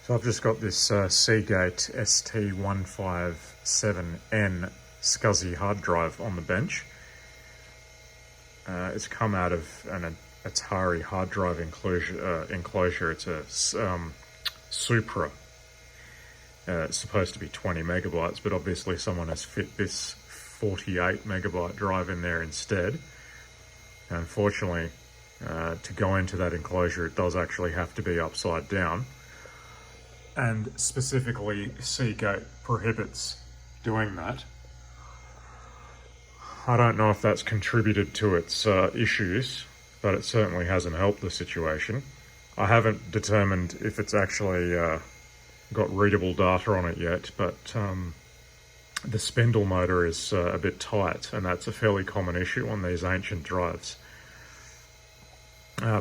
So I've just got this Seagate ST157N SCSI hard drive on the bench. It's come out of an Atari hard drive enclosure. It's a Supra. It's supposed to be 20 megabytes, but obviously someone has fit this 48 megabyte drive in there instead. And unfortunately, to go into that enclosure, it does actually have to be upside down. And specifically, Seagate prohibits doing that. I don't know if that's contributed to its issues, but it certainly hasn't helped the situation. I haven't determined if it's actually got readable data on it yet, but the spindle motor is a bit tight, and that's a fairly common issue on these ancient drives.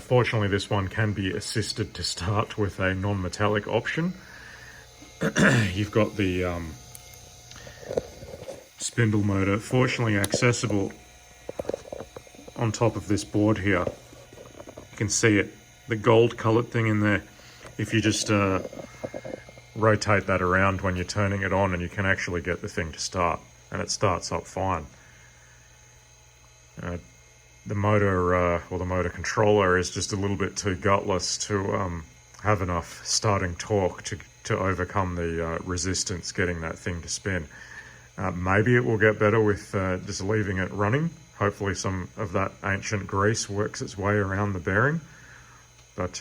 Fortunately, this one can be assisted to start with a non-metallic option. You've got the spindle motor, fortunately accessible on top of this board here. You can see it, the gold coloured thing in there. If you just rotate that around when you're turning it on, and you can actually get the thing to start, and it starts up fine. The motor, the motor controller is just a little bit too gutless to have enough starting torque to overcome the resistance getting that thing to spin. Maybe it will get better with just leaving it running. Hopefully some of that ancient grease works its way around the bearing, but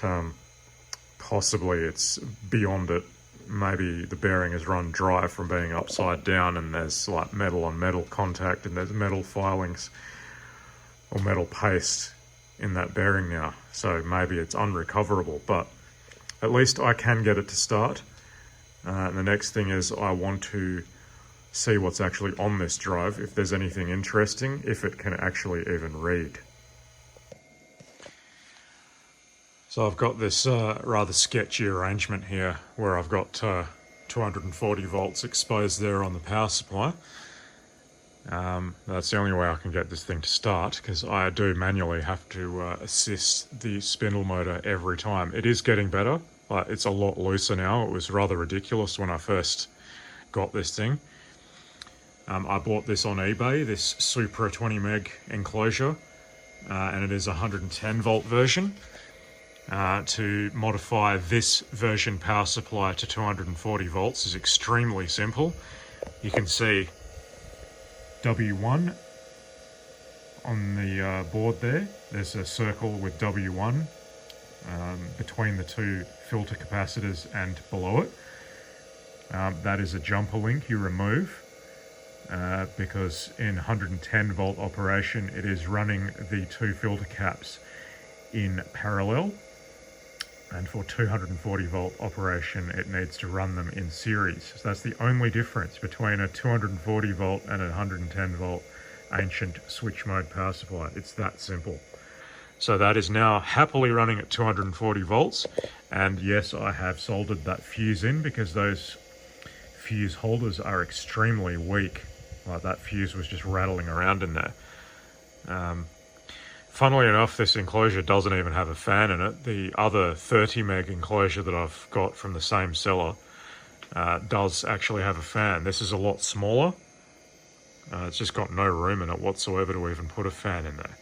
possibly it's beyond it. Maybe the bearing has run dry from being upside down, and there's like metal on metal contact, and there's metal filings or metal paste in that bearing now. So maybe it's unrecoverable, but at least I can get it to start. And the next thing is I want to see what's actually on this drive, if there's anything interesting, if it can actually even read. So I've got this rather sketchy arrangement here where I've got 240 volts exposed there on the power supply. That's the only way I can get this thing to start, because I do manually have to assist the spindle motor every time. It is getting better, but it's a lot looser now. It was rather ridiculous when I first got this thing. I bought this on eBay, this Supra 20 meg enclosure, and it is a 110 volt version. To modify this version power supply to 240 volts is extremely simple. You can see W1 on the board there. There's a circle with W1 between the two filter capacitors and below it. That is a jumper link you remove because in 110 volt operation it is running the two filter caps in parallel, and for 240 volt operation it needs to run them in series. So that's the only difference between a 240 volt and a 110 volt ancient switch mode power supply. It's that simple. So that is now happily running at 240 volts, and yes, I have soldered that fuse in because those fuse holders are extremely weak. Like, that fuse was just rattling around in there. Funnily enough, this enclosure doesn't even have a fan in it. The other 30 meg enclosure that I've got from the same seller does actually have a fan. This is a lot smaller. It's just got no room in it whatsoever to even put a fan in there.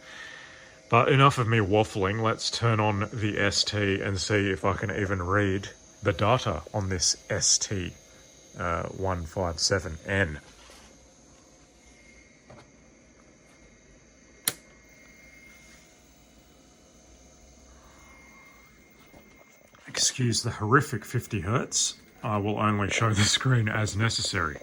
But enough of me waffling. Let's turn on the ST and see if I can even read the data on this ST157N. Excuse the horrific 50 Hertz. I will only show the screen as necessary.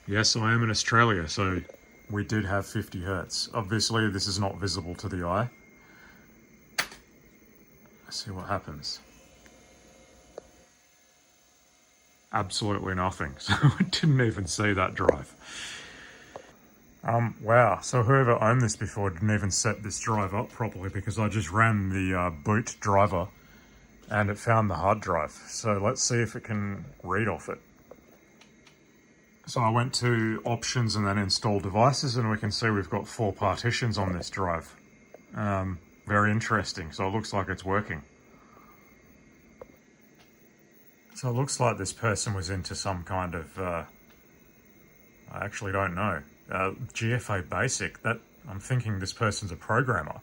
Yes, I am in Australia, so we did have 50 Hertz. Obviously, this is not visible to the eye. Let's see what happens. Absolutely nothing, so I didn't even see that drive. Wow, so whoever owned this before didn't even set this drive up properly, because I just ran the boot driver and it found the hard drive. So let's see if it can read off it. So I went to options and then install devices, and we can see we've got 4 partitions on this drive. Very interesting, so it looks like it's working. So it looks like this person was into some kind of, I actually don't know, GFA Basic. That I'm thinking this person's a programmer.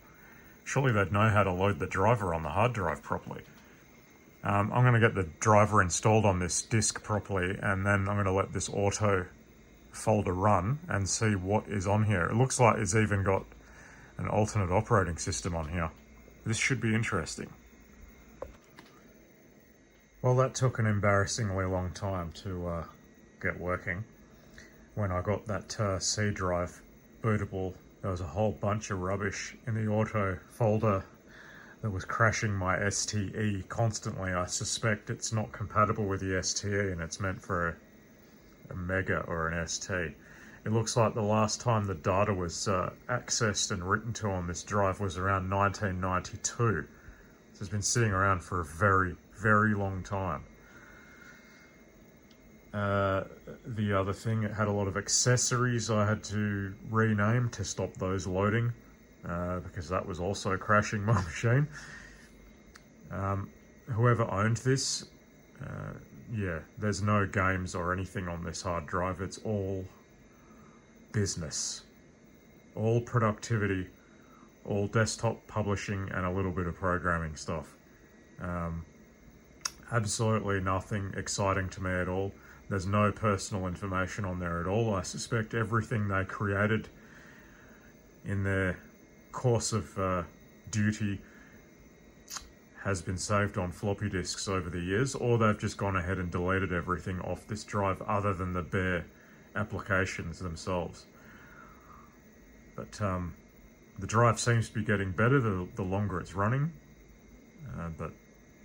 Surely they'd know how to load the driver on the hard drive properly. I'm going to get the driver installed on this disk properly, and then I'm going to let this auto folder run and see what is on here. It looks like it's even got an alternate operating system on here. This should be interesting. Well, that took an embarrassingly long time to get working. When I got that C drive bootable, there was a whole bunch of rubbish in the auto folder that was crashing my STE constantly. I suspect it's not compatible with the STE and it's meant for a Mega or an ST. It looks like the last time the data was accessed and written to on this drive was around 1992. So it's been sitting around for a very, very long time. The other thing, it had a lot of accessories I had to rename to stop those loading, because that was also crashing my machine. Whoever owned this, yeah, there's no games or anything on this hard drive. It's all business, all productivity, all desktop publishing, and a little bit of programming stuff. Absolutely nothing exciting to me at all. There's no personal information on there at all. I suspect everything they created in their course of duty has been saved on floppy disks over the years, or they've just gone ahead and deleted everything off this drive other than the bare applications themselves. But the drive seems to be getting better the longer it's running, but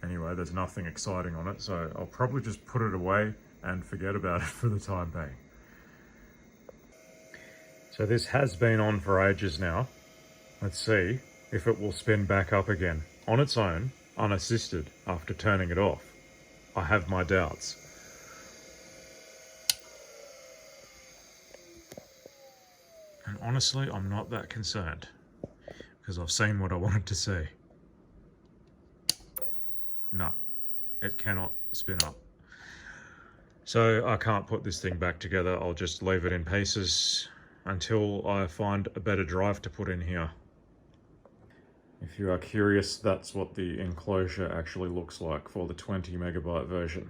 anyway, there's nothing exciting on it, so I'll probably just put it away and forget about it for the time being. So this has been on for ages now. Let's see if it will spin back up again on its own, unassisted, after turning it off. I have my doubts. And honestly, I'm not that concerned, because I've seen what I wanted to see. No, it cannot spin up. So I can't put this thing back together. I'll just leave it in pieces until I find a better drive to put in here. If you are curious, that's what the enclosure actually looks like for the 20 megabyte version.